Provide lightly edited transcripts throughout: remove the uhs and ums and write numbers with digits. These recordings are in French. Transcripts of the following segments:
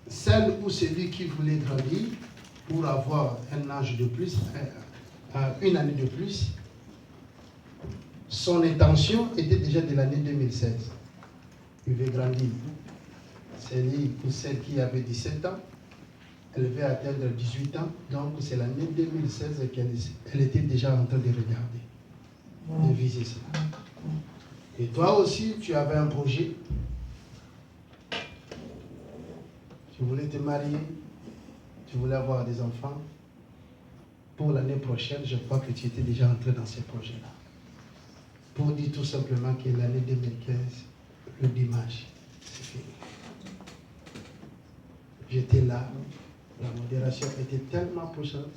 celle ou celui qui voulait grandir pour avoir un âge de plus, une année de plus, son intention était déjà de l'année 2016. Il veut grandir. Celui ou celle qui avait 17 ans, elle veut atteindre 18 ans, donc c'est l'année 2016 qu'elle était déjà en train de regarder, de viser ça. Et toi aussi, tu avais un projet. Tu voulais te marier, tu voulais avoir des enfants. Pour l'année prochaine, je crois que tu étais déjà entré dans ces projets-là. Pour dire tout simplement que l'année 2015, le dimanche, c'est fini. J'étais là, la modération était tellement puissante,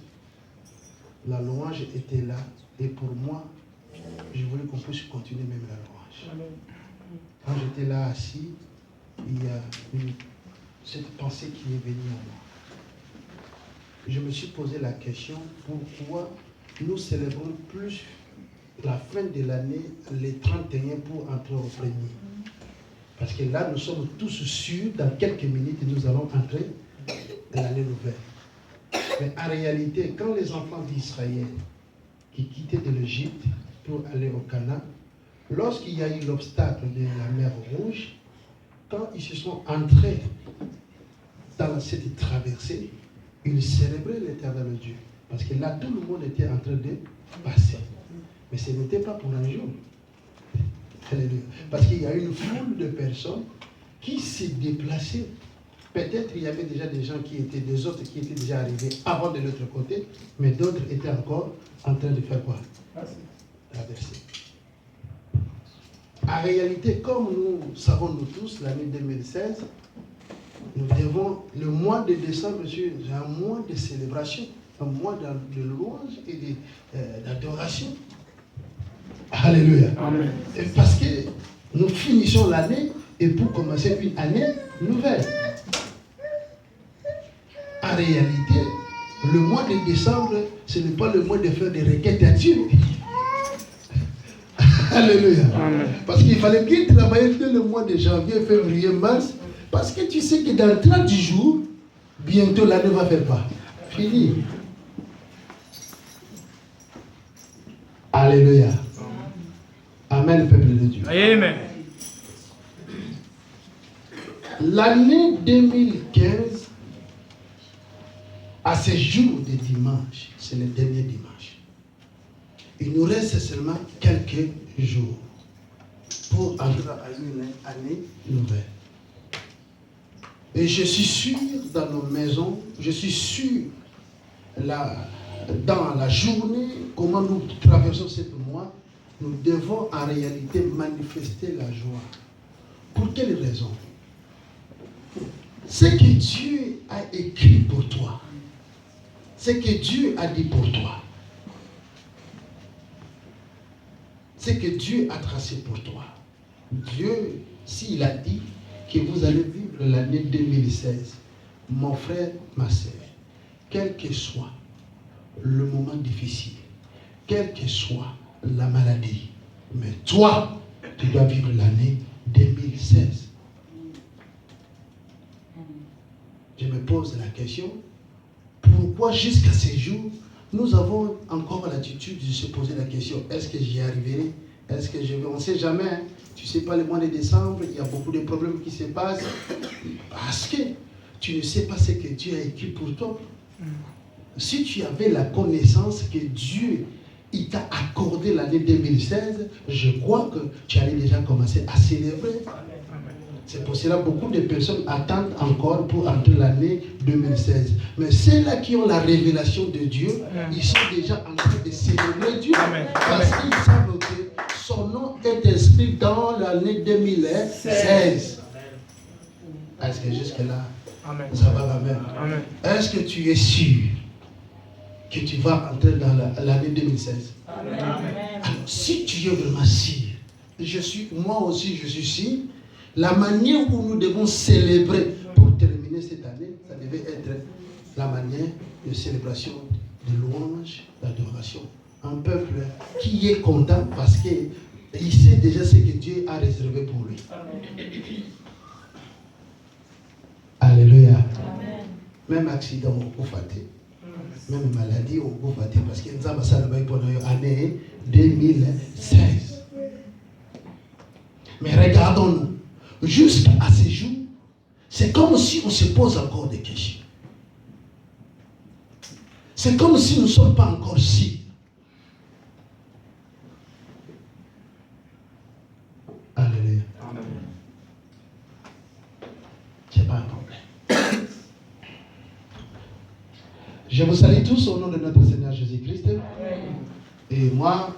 la louange était là, et pour moi, je voulais qu'on puisse continuer même la louange. Quand j'étais là assis, il y a cette pensée qui est venue à moi. Je me suis posé la question, pourquoi nous célébrons plus la fin de l'année, les 31 pour entrer au premier? Parce que là, nous sommes tous sûrs, dans quelques minutes, nous allons entrer dans l'année nouvelle. Mais en réalité, quand les enfants d'Israël qui quittaient de l'Égypte pour aller au Canaan, lorsqu'il y a eu l'obstacle de la mer Rouge, quand ils se sont entrés dans cette traversée, ils célébraient l'Éternel Dieu. Parce que là, tout le monde était en train de passer. Mais ce n'était pas pour un jour. Alléluia. Parce qu'il y a une foule de personnes qui s'est déplacées. Peut-être il y avait déjà des gens qui étaient, des autres qui étaient déjà arrivés avant de l'autre côté, mais d'autres étaient encore en train de faire quoi? Traverser. En réalité, comme nous savons nous tous, l'année 2016, nous devons, le mois de décembre, monsieur, c'est un mois de célébration, un mois de louange et d'adoration. Alléluia. Amen. Et parce que nous finissons l'année et pour commencer une année nouvelle. En réalité, le mois de décembre, ce n'est pas le mois de faire des requêtes à Dieu. Alléluia. Amen. Parce qu'il fallait bien travailler dès le mois de janvier, février, mars. Parce que tu sais que dans 30 jours, bientôt l'année va faire quoi? Fini. Alléluia. Amen, peuple de Dieu. Amen. L'année 2015, à ce jour de dimanche, c'est le dernier dimanche. Il nous reste seulement quelques jours pour entrer à une année nouvelle. Et je suis sûr dans nos maisons, je suis sûr dans la journée, comment nous traversons ce mois, nous devons en réalité manifester la joie. Pour quelle raison? Ce que Dieu a écrit pour toi, ce que Dieu a dit pour toi, ce que Dieu a tracé pour toi. Dieu, s'il a dit que vous allez vivre l'année 2016, mon frère, ma sœur, quel que soit le moment difficile, quelle que soit la maladie, mais toi, tu dois vivre l'année 2016. Je me pose la question, pourquoi jusqu'à ce jour, nous avons encore l'attitude de se poser la question, est-ce que j'y arriverai? Est-ce que je vais? On ne sait jamais. Hein? Tu ne sais pas, le mois de décembre, il y a beaucoup de problèmes qui se passent. Parce que tu ne sais pas ce que Dieu a écrit pour toi. Si tu avais la connaissance que Dieu il t'a accordé l'année 2016, je crois que tu allais déjà commencer à célébrer. C'est pour cela que beaucoup de personnes attendent encore pour entrer l'année 2016. Mais ceux-là qui ont la révélation de Dieu, ils sont déjà en train de célébrer Dieu. Parce qu'ils savent que son nom est inscrit dans l'année 2016. Est-ce que jusque-là, ça va, amen. Est-ce que tu es sûr que tu vas entrer dans l'année 2016? Amen. Alors, si tu es vraiment sûr, moi aussi je suis sûr, la manière où nous devons célébrer pour terminer cette année, ça devait être la manière de célébration, de louange, d'adoration. Un peuple qui est content parce qu'il sait déjà ce que Dieu a réservé pour lui. Amen. Alléluia. même accident au Kofate, même maladie au Kofate, parce qu'il y a une salle pendant l'année 2016. Mais regardons-nous, jusqu'à ce jour, c'est comme si on se pose encore des questions. C'est comme si nous ne sommes pas encore sûrs. Alléluia. C'est pas un problème. Je vous salue tous au nom de notre Seigneur Jésus-Christ. Et moi,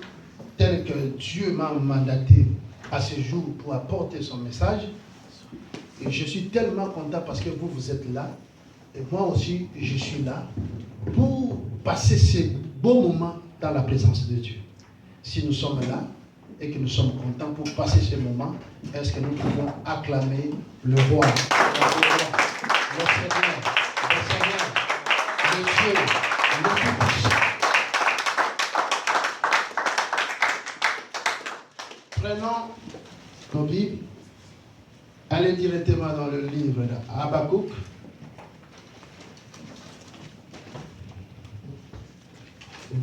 tel que Dieu m'a mandaté à ce jour pour apporter son message, et je suis tellement content parce que vous êtes là, et moi aussi, je suis là, pour passer ces beaux moments dans la présence de Dieu. Si nous sommes là, et que nous sommes contents pour passer ce moment, est-ce que nous pouvons acclamer le roi, le Seigneur, le Dieu, le Tout-Puissant. Prenons nos Bibles, allez directement dans le livre d'Habakkuk.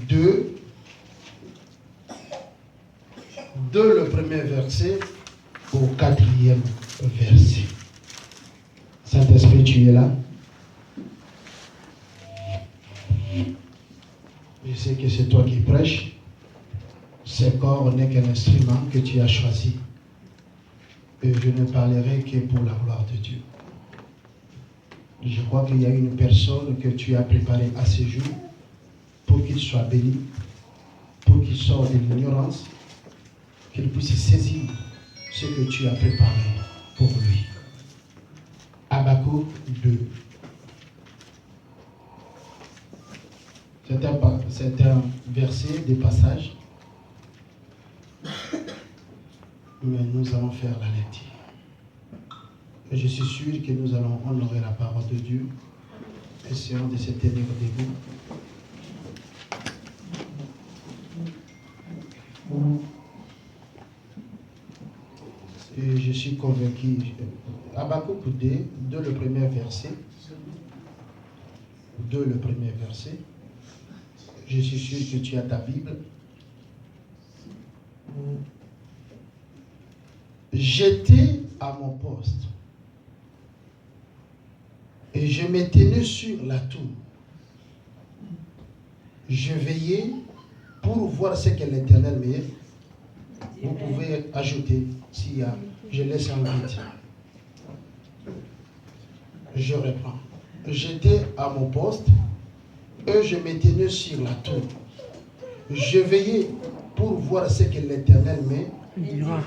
2, le premier verset au 4e verset. Saint-Esprit, tu es là. Je sais que c'est toi qui prêches. Ce corps n'est qu'un instrument que tu as choisi. Et je ne parlerai que pour la gloire de Dieu. Je crois qu'il y a une personne que tu as préparée à ce jour pour qu'il soit béni, pour qu'il sorte de l'ignorance, qu'il puisse saisir ce que tu as préparé pour lui. Habakkuk 2. C'est un verset, des passages, mais nous allons faire la lecture. Et je suis sûr que nous allons honorer la parole de Dieu. Essayons de se tenir debout. Et je suis convaincu. Habakkuk 2, le premier verset. 2, le premier verset. Je suis sûr que tu as ta Bible. J'étais à mon poste et je me tenais sur la tour. Je veillais pour voir ce que l'Éternel me dit. Vous pouvez ajouter s'il y a. Je laisse un vide. Je reprends. J'étais à mon poste et je me tenais sur la tour. Je veillais pour voir ce que l'Éternel me dira.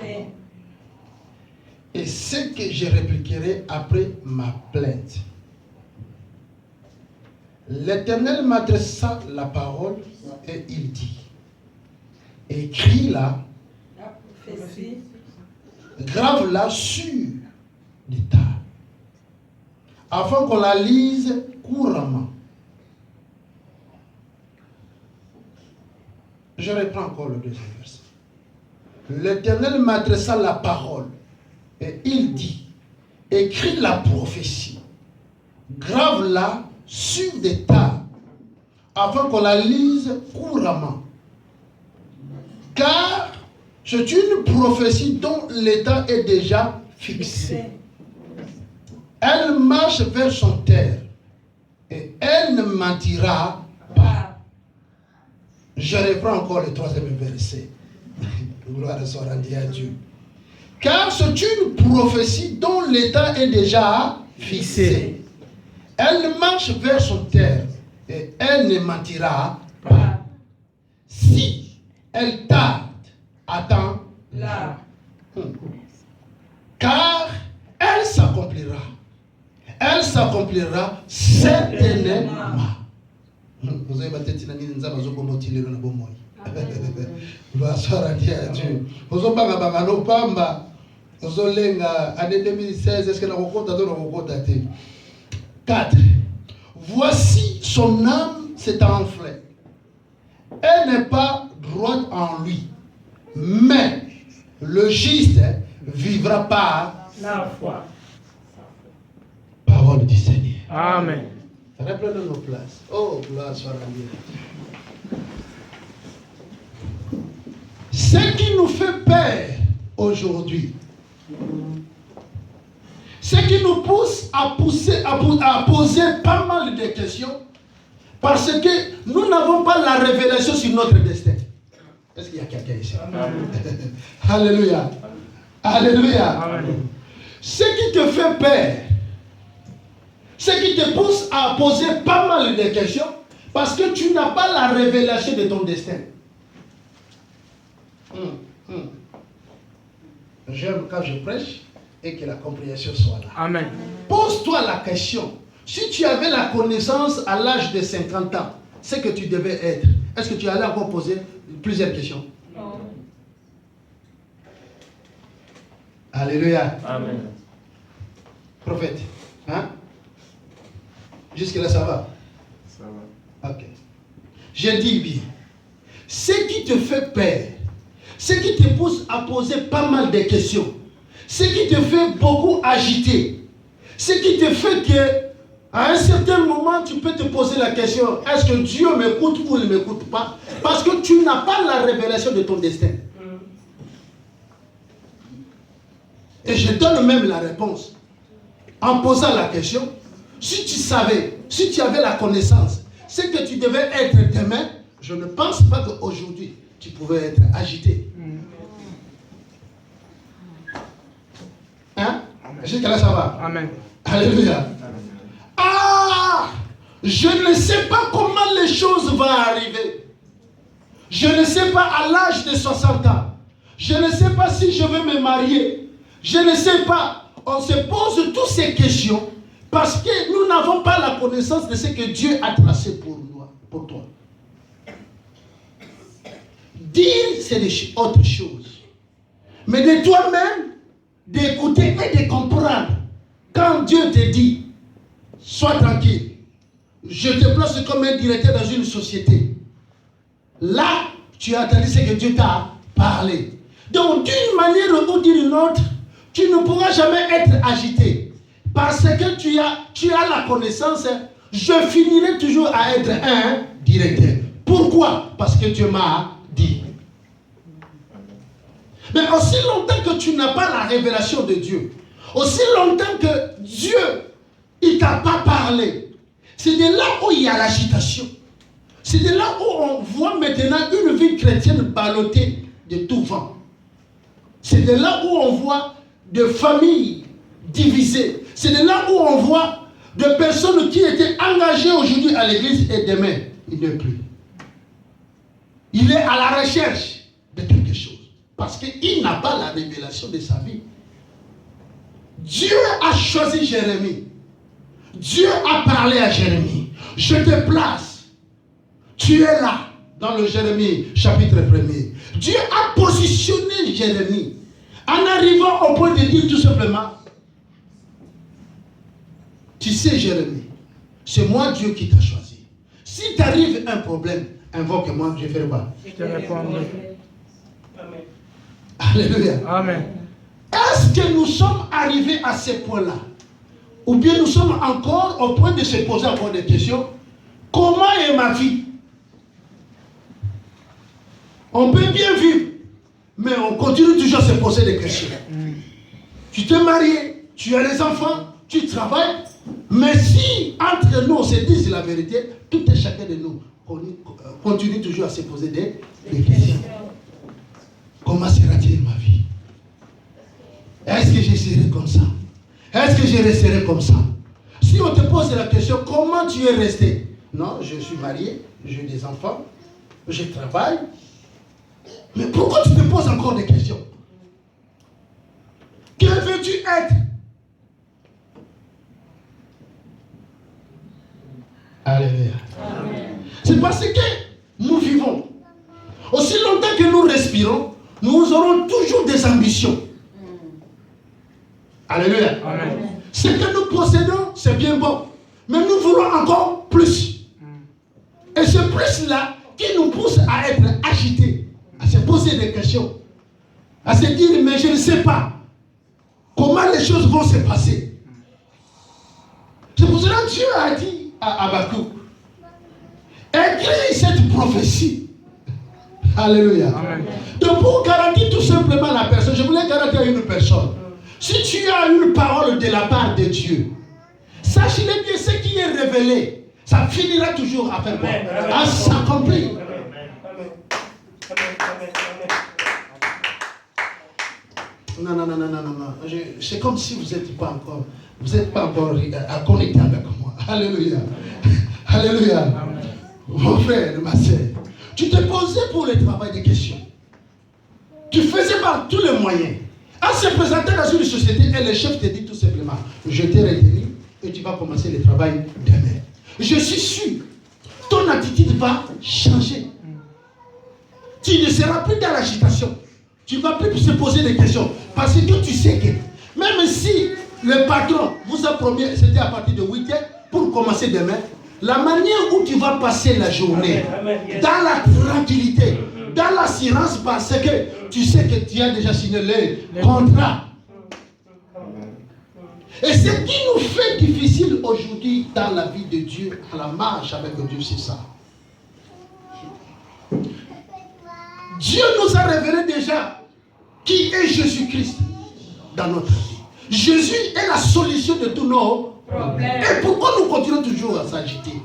Et ce que je répliquerai après ma plainte. L'Éternel m'adressa la parole et il dit, écris-la, grave-la sur des tables, afin qu'on la lise couramment. Je reprends encore le deuxième verset. L'Éternel m'adressa la parole et il dit, écris la prophétie, grave-la sur des tables, afin qu'on la lise couramment. Car c'est une prophétie dont l'état est déjà fixé. Elle marche vers son terre et elle ne mentira pas. Je reprends encore le troisième verset. Gloire soit rendue à Dieu. Car c'est une prophétie dont l'état est déjà fixé. Elle marche vers son terre et elle ne mentira pas. Si elle tarde, attends-la. Car elle s'accomplira. Elle s'accomplira certainement. Vous avez battu Tinani Nzaba Zokomotile le Bomoy. Gloire soit rendue à Dieu. Vous avez battu no Pamba. Vous avez année 2016. Est-ce que la rencontre a donné 4. Voici son âme s'est enflée. Elle n'est pas droite en lui. Mais le juste vivra par la foi. Parole du Seigneur. Amen. Reprenons nos places. Oh, gloire soit rendue. Ce qui nous fait peur aujourd'hui, ce qui nous pousse à poser pas mal de questions, parce que nous n'avons pas la révélation sur notre destin. Est-ce qu'il y a quelqu'un ici? Alléluia. Alléluia. Amen. Ce qui te fait peur, ce qui te pousse à poser pas mal de questions, parce que tu n'as pas la révélation de ton destin. J'aime quand je prêche et que la compréhension soit là. Amen. Pose-toi la question. Si tu avais la connaissance à l'âge de 50 ans, ce que tu devais être, est-ce que tu allais encore poser plusieurs questions? Non. Alléluia. Amen. Prophète, hein? Jusque-là, ça va? Ça va. Ok. Je dis bien, ce qui te fait peur, ce qui te pousse à poser pas mal de questions, ce qui te fait beaucoup agiter, ce qui te fait que à un certain moment, tu peux te poser la question, est-ce que Dieu m'écoute ou il ne m'écoute pas? Parce que tu n'as pas la révélation de ton destin. Et je donne même la réponse. En posant la question, si tu savais, si tu avais la connaissance, ce que tu devais être demain, je ne pense pas qu'aujourd'hui, tu pouvais être agité. Hein? Jusqu'à là, ça va? Amen. Alléluia. Ah! Je ne sais pas comment les choses vont arriver. Je ne sais pas à l'âge de 60 ans. Je ne sais pas si je vais me marier. Je ne sais pas. On se pose toutes ces questions parce que nous n'avons pas la connaissance de ce que Dieu a tracé pour nous, pour toi. Dire, c'est autre chose. Mais de toi-même, d'écouter et de comprendre. Quand Dieu te dit, sois tranquille, je te place comme un directeur dans une société. Là, tu as entendu ce que Dieu t'a parlé. Donc, d'une manière ou d'une autre, tu ne pourras jamais être agité. Parce que tu as la connaissance, je finirai toujours à être un directeur. Pourquoi? Parce que Dieu m'a dit. Mais aussi longtemps que tu n'as pas la révélation de Dieu, aussi longtemps que Dieu, il ne t'a pas parlé, c'est de là où il y a l'agitation. C'est de là où on voit maintenant une vie chrétienne ballottée de tout vent. C'est de là où on voit des familles divisées. C'est de là où on voit des personnes qui étaient engagées aujourd'hui à l'église et demain, il n'est plus. Il est à la recherche de quelque chose. Parce qu'il n'a pas la révélation de sa vie. Dieu a choisi Jérémie. Dieu a parlé à Jérémie. Je te place. Tu es là, dans le Jérémie, chapitre 1er. Dieu a positionné Jérémie en arrivant au point de dire tout simplement, tu sais Jérémie, c'est moi Dieu qui t'a choisi. Si t'arrive un problème, invoque-moi, je ferai quoi? Je te répondrai. Amen. Alléluia. Amen. Est-ce que nous sommes arrivés à ce point-là? Ou bien nous sommes encore au point de se poser encore des questions? Comment est ma vie? On peut bien vivre, mais on continue toujours à se poser des questions. Tu t'es marié, tu as des enfants, tu travailles, mais si entre nous on se dit la vérité, tout et chacun de nous continue toujours à se poser des questions. Comment sera-t-il ma vie? Est-ce que je serai comme ça? Est-ce que je resterai comme ça? Si on te pose la question, comment tu es resté? Non, je suis marié, j'ai des enfants, je travaille. Mais pourquoi tu te poses encore des questions? Que veux-tu être? Alléluia. C'est parce que nous vivons. Aussi longtemps que nous respirons, nous aurons toujours des ambitions. Alléluia. Amen. Ce que nous possédons, c'est bien bon. Mais nous voulons encore plus. Et ce plus-là qui nous pousse à être agités, à se poser des questions, à se dire, mais je ne sais pas comment les choses vont se passer. C'est pour cela que Dieu a dit, à Habakkuk, écris cette prophétie. Alléluia. Amen. Donc pour garantir tout simplement la personne, je voulais garantir à une personne, si tu as une parole de la part de Dieu, sache-le bien, ce qui est révélé, ça finira toujours à faire quoi? À s'accomplir. Non. C'est comme si vous n'êtes pas encore connecté avec moi. Alléluia. Alléluia. Mon frère, ma sœur, tu te posais pour le travail des questions. Tu faisais par tous les moyens. En se présentant dans une société, et le chef te dit tout simplement, je t'ai retenu et tu vas commencer le travail demain. Je suis sûr, ton attitude va changer. Tu ne seras plus dans l'agitation. Tu ne vas plus se poser des questions. Parce que tu sais que même si le patron vous a promis, c'était à partir de 8 heures, pour commencer demain, la manière où tu vas passer la journée, dans la tranquillité, dans l'assurance, parce que tu sais que tu as déjà signé le contrat. Et ce qui nous fait difficile aujourd'hui dans la vie de Dieu, à la marche avec Dieu, c'est ça. Dieu nous a révélé déjà qui est Jésus-Christ dans notre vie. Jésus est la solution de tous nos problèmes. Et pourquoi nous continuons toujours à s'agiter?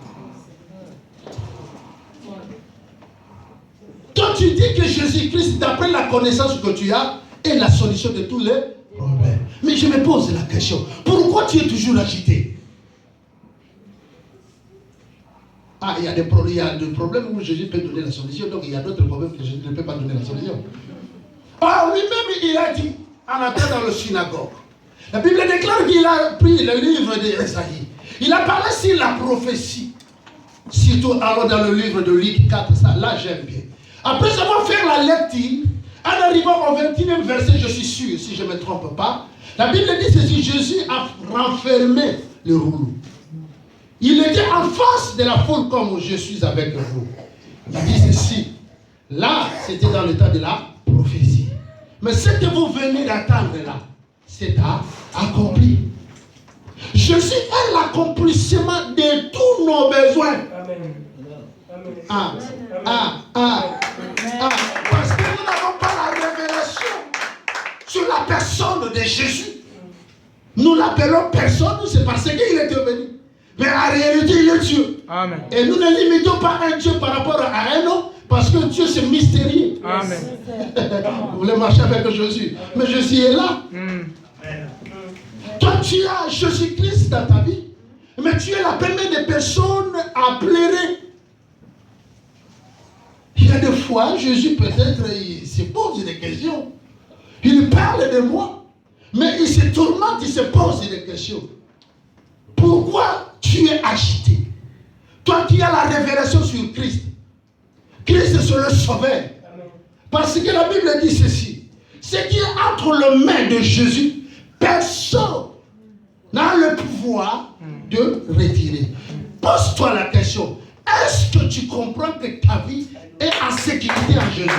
Toi, tu dis que Jésus-Christ, d'après la connaissance que tu as, est la solution de tous les problèmes. Mais je me pose la question, pourquoi tu es toujours agité? Ah, il y a des problèmes où Jésus peut donner la solution, donc il y a d'autres problèmes que Jésus ne peut pas donner la solution. Ah, lui-même, il a dit, en entrant dans le synagogue, la Bible déclare qu'il a pris le livre d'Ésaïe. Il a parlé sur la prophétie. Surtout alors dans le livre de Luc 4, ça, là j'aime bien. Après avoir fait la lecture, en arrivant au 21e verset, je suis sûr, si je ne me trompe pas, la Bible dit ceci, Jésus a renfermé le rouleau. Il était en face de la foule comme je suis avec vous. Il dit ceci. Là, c'était dans le temps de la prophétie. Mais ce que vous venez d'attendre là, c'est accompli. Jésus est l'accomplissement de tous nos besoins. Amen. Parce que nous n'avons pas la révélation sur la personne de Jésus. Nous l'appelons personne, c'est parce qu'il est venu. Mais en réalité, il est Dieu. Amen. Et nous ne limitons pas un Dieu par rapport à un homme, parce que Dieu c'est mystérieux. Amen. Vous voulez marcher avec Jésus, mais Jésus est là. Toi, tu as Jésus-Christ dans ta vie, mais tu es la première des personnes à pleurer. Il y a des fois, Jésus peut-être, il se pose des questions. Il parle de moi, mais il se tourmente, il se pose des questions. Pourquoi tu es agité? Toi qui as la révélation sur Christ. Christ c'est le sauveur. Parce que la Bible dit ceci. Ce qui est entre les mains de Jésus, personne n'a le pouvoir de retirer. Pose-toi la question. Est-ce que tu comprends que ta vie est en sécurité en Jésus?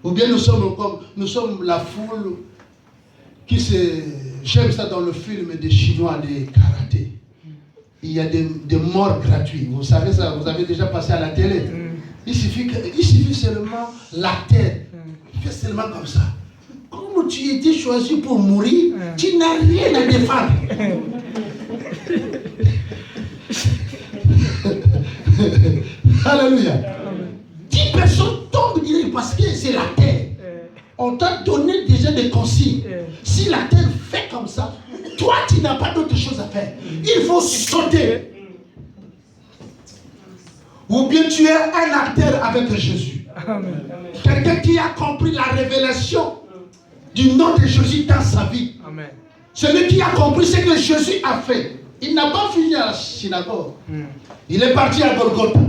Ou bien nous sommes la foule qui se... J'aime ça dans le film des Chinois de karaté. Il y a des morts gratuites. Vous savez ça, vous avez déjà passé à la télé. Il suffit seulement la tête. Fais seulement comme ça. Comme tu étais choisi pour mourir, tu n'as rien à défendre. Alléluia. 10 personnes tombent parce que c'est la terre. On t'a donné déjà des consignes. Si la terre fait comme ça, toi tu n'as pas d'autre chose à faire. Il faut sauter. Ou bien tu es un acteur avec Jésus. Quelqu'un qui a compris la révélation du nom de Jésus dans sa vie. Amen. Celui qui a compris ce que Jésus a fait. Il n'a pas fini à la synagogue. Il est parti à Golgotha.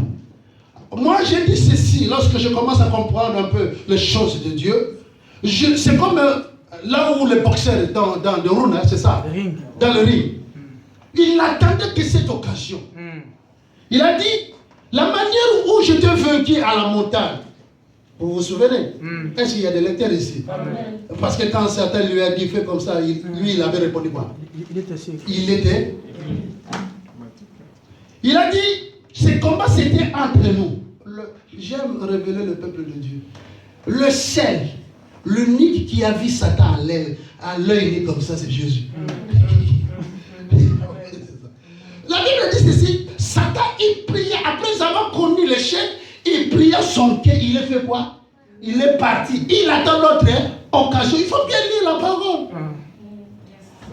Moi, j'ai dit ceci, lorsque je commence à comprendre un peu les choses de Dieu, c'est comme là où les boxeurs dans le ring, hein, c'est ça, dans le ring. Il n'attendait que cette occasion. Il a dit, la manière où je t'ai vaincu à la montagne, Vous vous souvenez? Est-ce qu'il y a des lecteurs ici? Amen. Parce que quand Satan lui a dit, fais comme ça, lui, il avait répondu quoi? Il était. Il a dit, ce combat c'était entre nous. J'aime révéler le peuple de Dieu. Le seul, l'unique qui a vu Satan à l'œil né comme ça, c'est Jésus. La Bible dit ceci, Satan il priait, après avoir connu l'échec, il priait son cœur, il a fait quoi? Il est parti, il attend l'autre occasion. Il faut bien lire la parole.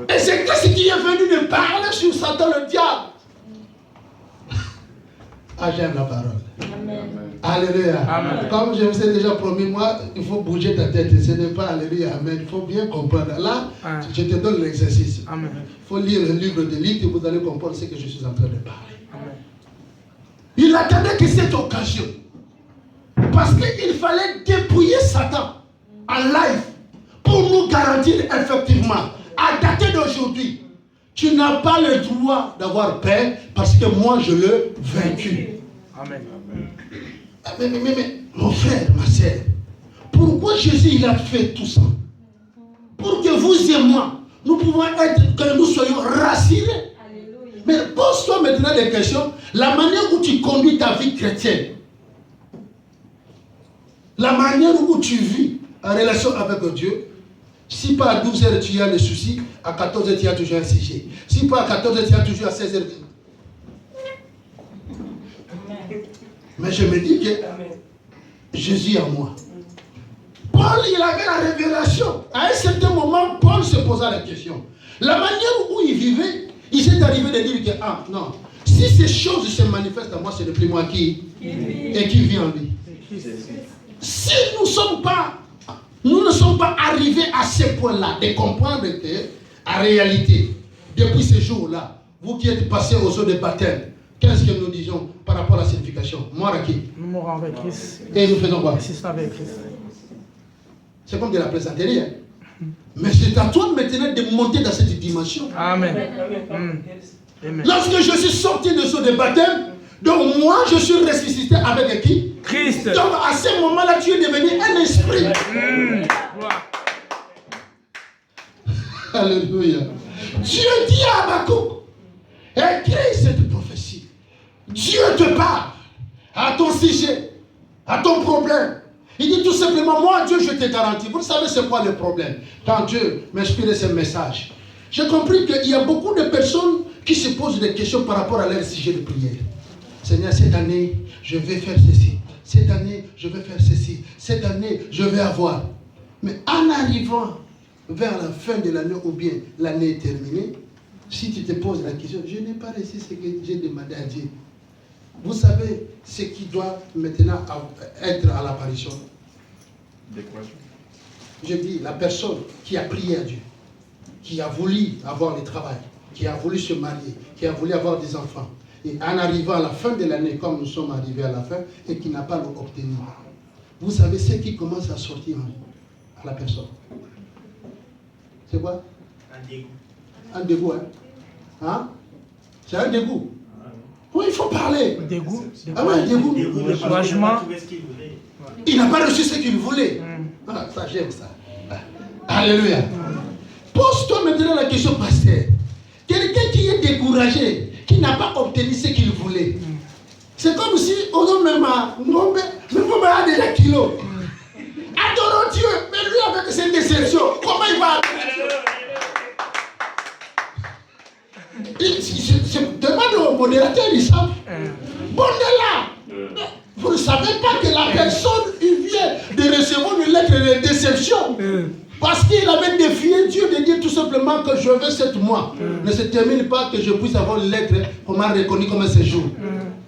Et c'est Christ qui est venu de parler sur Satan le diable. Ah, j'aime la parole. Amen. Alléluia. Amen. Comme je vous ai déjà promis, moi, il faut bouger ta tête. Ce n'est pas Alléluia. Amen. Il faut bien comprendre. Là, je te donne l'exercice. Amen. Il faut lire le livre de livres et vous allez comprendre ce que je suis en train de parler. Amen. Il attendait que cette occasion. Parce qu'il fallait dépouiller Satan en live pour nous garantir effectivement, à dater d'aujourd'hui, tu n'as pas le droit d'avoir peur parce que moi je l'ai vaincu. Amen. Mais, mon frère, ma soeur, pourquoi Jésus il a fait tout ça? Pour que vous et moi, nous pouvons être, que nous soyons rassurés. Alléluia. Mais pose-toi maintenant des questions. La manière où tu conduis ta vie chrétienne, la manière où tu vis en relation avec Dieu, si pas à 12h tu as le souci, à 14h tu as toujours un sujet. Si pas à 14h tu as toujours à 16h. Mais je me dis que Jésus en moi. Paul, il avait la révélation. À un certain moment, Paul se posa la question. La manière où il vivait, il s'est arrivé de dire que, ah non, si ces choses se manifestent à moi, c'est le plus moi qui et qui vit en lui. Si nous ne sommes pas arrivés à ce point-là de comprendre que, en réalité, depuis ce jour-là, vous qui êtes passés aux eaux de baptême, qu'est-ce que nous disons par rapport à la sanctification? Mort à qui? Nous mourons avec Christ. Et nous faisons quoi? Avec Christ. C'est comme de la plaisanterie. Hein? Mais c'est à toi maintenant de monter dans cette dimension. Amen. Lorsque je suis sorti de ce de baptême, donc moi je suis ressuscité avec qui? Christ. Donc à ce moment-là, tu es devenu un esprit. Alléluia. Dieu dit à Habakkuk, écris cette prophétie. Dieu te parle à ton sujet, à ton problème. Il dit tout simplement, moi Dieu, je te garantis. Vous savez c'est quoi le problème? Quand Dieu m'inspirait ce message, j'ai compris qu'il y a beaucoup de personnes qui se posent des questions par rapport à leur sujet de prière. Seigneur, cette année, je vais faire ceci. Cette année, je vais faire ceci. Cette année, je vais avoir. Mais en arrivant vers la fin de l'année ou bien l'année est terminée, si tu te poses la question, je n'ai pas reçu ce que j'ai demandé à Dieu. Vous savez ce qui doit maintenant être à l'apparition? Je dis, la personne qui a prié à Dieu, qui a voulu avoir le travail, qui a voulu se marier, qui a voulu avoir des enfants, et en arrivant à la fin de l'année, comme nous sommes arrivés à la fin, et qui n'a pas l'obtenu. Vous savez ce qui commence à sortir à la personne? C'est quoi? Un dégoût. Un dégoût, hein? C'est un dégoût. Oui, il faut parler. Dégoût. Ah ouais, un dégoût. Découragement. Il n'a pas reçu ce qu'il voulait. Ah, ça, j'aime ça. Alléluia. Pose-toi maintenant la question, pasteur. Quelqu'un qui est découragé, qui n'a pas obtenu ce qu'il voulait. C'est comme si, on même a déjà kilos. Adorons Dieu, mais lui avec cette déception, comment il va? Demande au modérateur, ils savent. Bon, là, vous ne savez pas que la personne, il vient de recevoir une lettre de déception. Parce qu'il avait défié Dieu de dire tout simplement que je veux 7 mois. Ne se termine pas que je puisse avoir une lettre comment reconnue comme un séjour.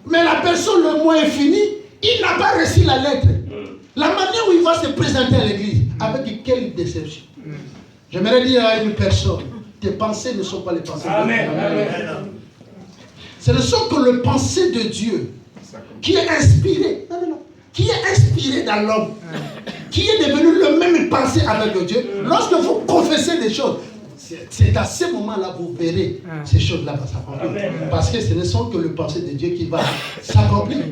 Mais la personne, le mois est fini, il n'a pas reçu la lettre. La manière où il va se présenter à l'église, avec quelle déception. J'aimerais dire à une personne, tes pensées ne sont pas les pensées de Dieu. Ce ne sont que les pensées de Dieu qui est inspiré. Qui est inspiré dans l'homme. Qui est devenu le même pensée avec Dieu. Lorsque vous confessez des choses, c'est à ce moment-là que vous verrez ces choses-là s'accomplir. Parce que ce ne sont que les pensées de Dieu qui va s'accomplir.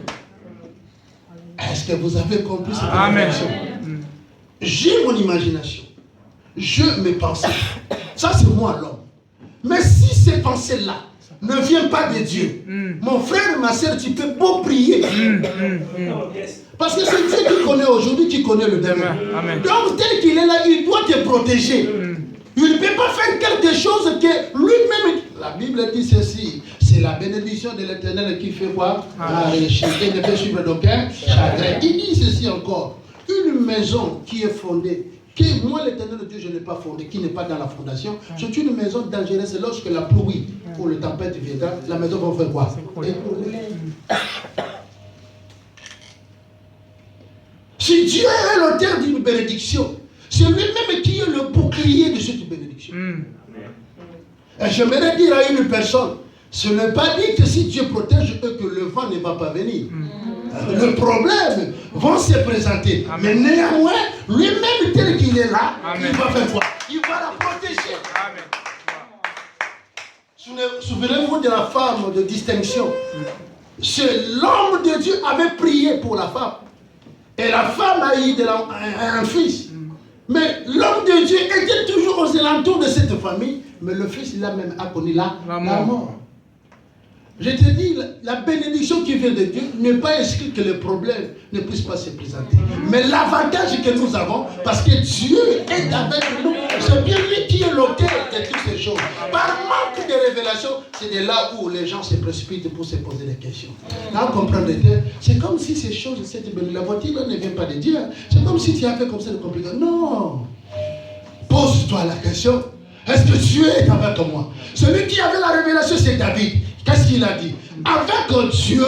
Est-ce que vous avez compris cette Amen. révélation? J'ai mon imagination. Je mes pensées. Ça, c'est moi, l'homme. Mais si ces pensées-là ne viennent pas de Dieu, mon frère, ma soeur, tu peux beau prier. Parce que c'est Dieu qui connaît aujourd'hui, qui connaît le demain. Amen. Donc, tel qu'il est là, il doit te protéger. Il ne peut pas faire quelque chose que lui-même. La Bible dit ceci. C'est la bénédiction de l'Éternel qui fait quoi? Et ne fait suivre d'aucun chagrin. Il dit ceci encore. Une maison qui est fondée, que moi l'Éternel Dieu je n'ai pas fondée, qui n'est pas dans la fondation, c'est une maison dangereuse. Lorsque la pluie ou le tempête viendra, la maison va faire quoi? Écrouler. Si Dieu est l'auteur d'une bénédiction, c'est lui-même qui est le bouclier de cette bénédiction. Et j'aimerais dire à une personne, ce n'est pas dit que si Dieu protège eux que le vent ne va pas venir. Le problème va se présenter. Amen. Mais néanmoins, lui-même tel qu'il est là, Amen. Il va faire quoi? Il va la protéger. Souvenez-vous de la femme de distinction. C'est l'homme de Dieu avait prié pour la femme. Et la femme a eu un fils. Mais l'homme de Dieu était toujours aux alentours de cette famille. Mais le fils, il a même connu la mort. Je te dis, la bénédiction qui vient de Dieu n'est pas inscrit que le problème ne puisse pas se présenter. Mais l'avantage que nous avons, parce que Dieu est avec nous, c'est bien lui qui est l'auteur de toutes ces choses. Par manque de révélation, c'est de là où les gens se précipitent pour se poser des questions. Là, comprendre c'est comme si ces choses, la voiture ne vient pas de Dieu. C'est comme si tu as fait comme ça de compliqué. Non. Pose-toi la question. Est-ce que Dieu est avec moi? Celui qui avait la révélation, c'est David. Qu'est-ce qu'il a dit? Avec Dieu,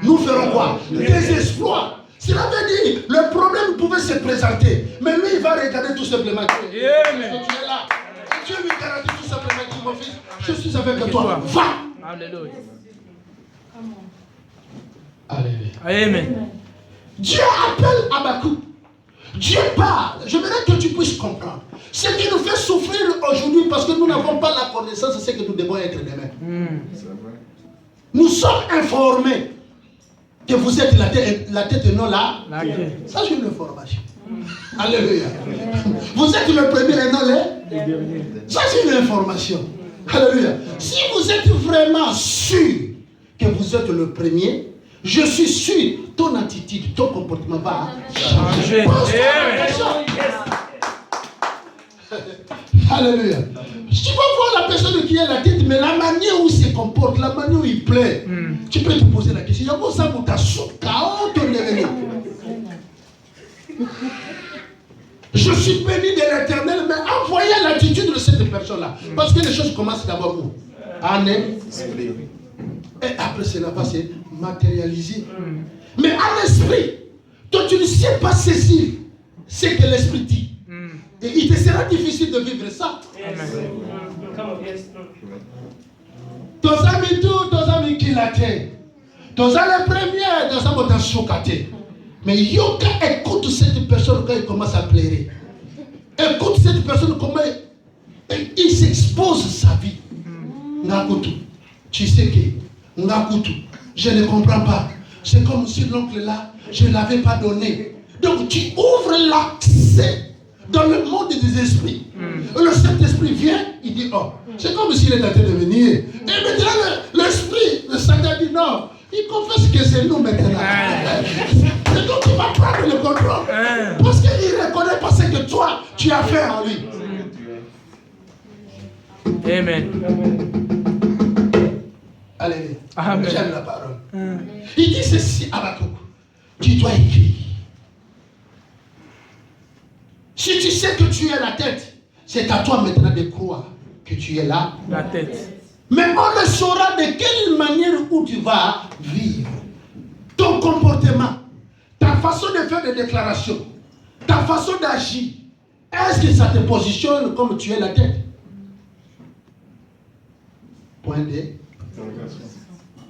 nous ferons quoi? Des exploits. Cela veut dire, le problème pouvait se présenter. Mais lui, il va regarder tout simplement. Tu es là. Et Dieu lui garantit tout simplement, dit, mon fils, je suis avec toi. Va. Alléluia. Alléluia. Amen. Dieu appelle Habakkuk. Dieu parle. J'aimerais que tu puisses comprendre. Ce qui nous fait souffrir aujourd'hui parce que nous n'avons pas la connaissance, c'est que nous devons être demain. Nous sommes informés que vous êtes la tête et non la queue. Ça, c'est une information. Alléluia. Vous êtes le premier et non le. Ça, c'est une information. Alléluia. Si vous êtes vraiment sûr que vous êtes le premier, je suis sûr, ton attitude, ton comportement va changer. Alléluia. Tu vas voir la personne qui est la tête, mais la manière où il se comporte, la manière où il plaît, tu peux te poser la question. Je suis béni de l'Éternel, mais envoyez l'attitude de cette personne-là. Parce que les choses commencent d'abord où? En esprit. Et après cela va se matérialiser. Mais en esprit, toi tu ne sais pas saisir ce que l'esprit dit. Et il te sera difficile de vivre ça. Tos amis qui la terre. Tos amis premiers, tos amis dans chocaté. Mais Yoka écoute cette personne quand il commence à pleurer. Écoute cette personne comment il s'expose sa vie. Ngakutu, tu sais que Ngakutu, je ne comprends pas. C'est comme si l'oncle là, je ne l'avais pas donné. Donc tu ouvres l'accès dans le monde des esprits. Le Saint-Esprit vient, il dit, oh, c'est comme s'il est en train de venir. Et maintenant, l'Esprit, le Satan dit, non, il confesse que c'est nous maintenant. Et donc, il va prendre le contrôle. Parce qu'il ne reconnaît pas ce que toi, tu as fait en lui. Amen. Alléluia. Amen. J'aime la parole. Il dit ceci à Habakkuk. Tu dois écrire. Si tu sais que tu es la tête, c'est à toi maintenant de croire que tu es là. La tête. Mais on ne saura de quelle manière où tu vas vivre. Ton comportement, ta façon de faire des déclarations, ta façon d'agir. Est-ce que ça te positionne comme tu es la tête? Point D.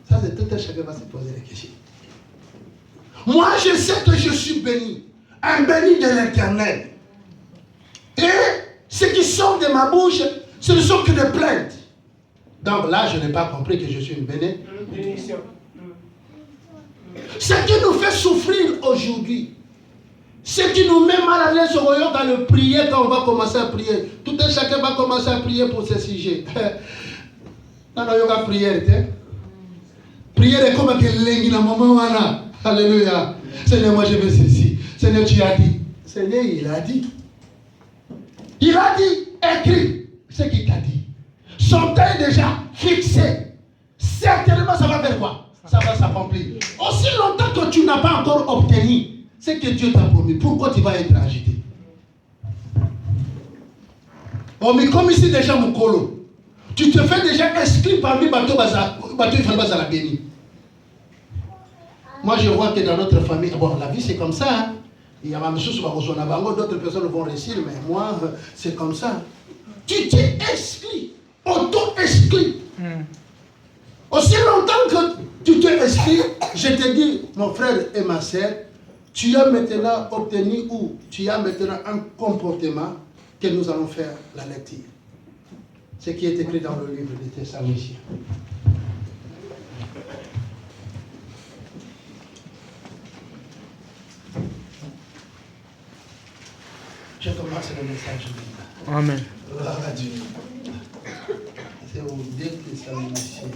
Ça, c'est tout un chacun va se poser la question. Moi, je sais que je suis béni. Un béni de l'Éternel. Et ce qui sort de ma bouche, ce ne sont que des plaintes. Donc là, je n'ai pas compris que je suis une bénédiction. Ce qui nous fait souffrir aujourd'hui, ce qui nous met mal à l'aise dans le prier quand on va commencer à prier. Tout un chacun va commencer à prier pour ce sujet. Non, il y a prière. Prière est comme que l'engi na maman wana. Alléluia. Seigneur, moi je veux ceci. Seigneur, tu as dit. Seigneur, il a dit. Il a dit, écrit ce qu'il t'a dit. Son temps est déjà fixé. Certainement, ça va faire quoi? Ça va s'accomplir. Aussi longtemps que tu n'as pas encore obtenu ce que Dieu t'a promis, pourquoi tu vas être agité? Oh, mais comme ici déjà mon colo, tu te fais déjà inscrit parmi bateau la béni. Moi je vois que dans notre famille, bon, la vie c'est comme ça. Hein? Il y a même chose d'autres personnes vont réussir, mais moi c'est comme ça. Tu t'es inscrit, auto-inscrit. Aussi longtemps que tu t'es inscrit, je te dis, mon frère et ma soeur, tu as maintenant obtenu ou tu as maintenant un comportement que nous allons faire la lecture. Ce qui est écrit dans le livre des Thessaloniciens. Je commence le message maintenant. Amen. Gloire à Dieu. C'est au 2 Thessaloniciens.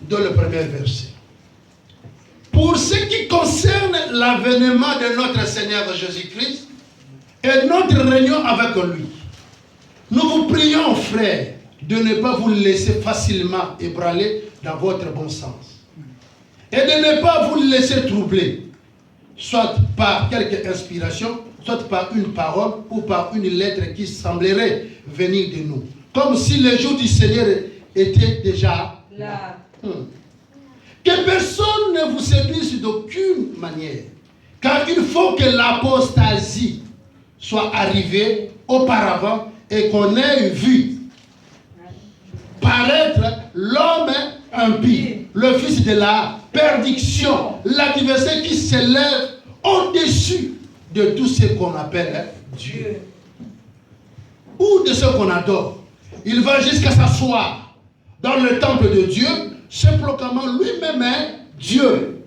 Dans le premier verset. Pour ce qui concerne l'avènement de notre Seigneur Jésus-Christ et notre réunion avec lui, nous vous prions, frères, de ne pas vous laisser facilement ébranler dans votre bon sens et de ne pas vous laisser troubler, soit par quelque inspiration, soit par une parole ou par une lettre qui semblerait venir de nous, comme si le jour du Seigneur était déjà là. Que personne ne vous séduise d'aucune manière, car il faut que l'apostasie soit arrivée auparavant et qu'on ait vu paraître l'homme impie, le fils de la perdition, l'adversaire qui s'élève au-dessus de tout ce qu'on appelle Dieu ou de ce qu'on adore. Il va jusqu'à s'asseoir dans le temple de Dieu, se proclamant lui-même Dieu.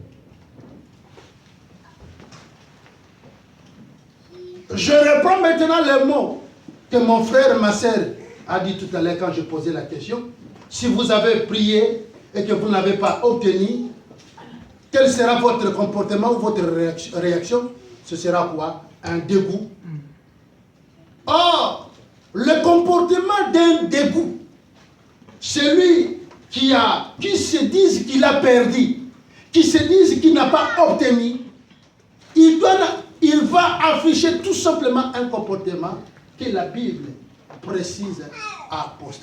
Je reprends maintenant les mots que mon frère et ma soeur a dit tout à l'heure quand je posais la question. Si vous avez prié et que vous n'avez pas obtenu, quel sera votre comportement ou votre réaction? Ce sera quoi? Un dégoût. Or, le comportement d'un dégoût, celui qui se dit qu'il a perdu, qui se dit qu'il n'a pas obtenu, il va afficher tout simplement un comportement que la Bible précise apostasie.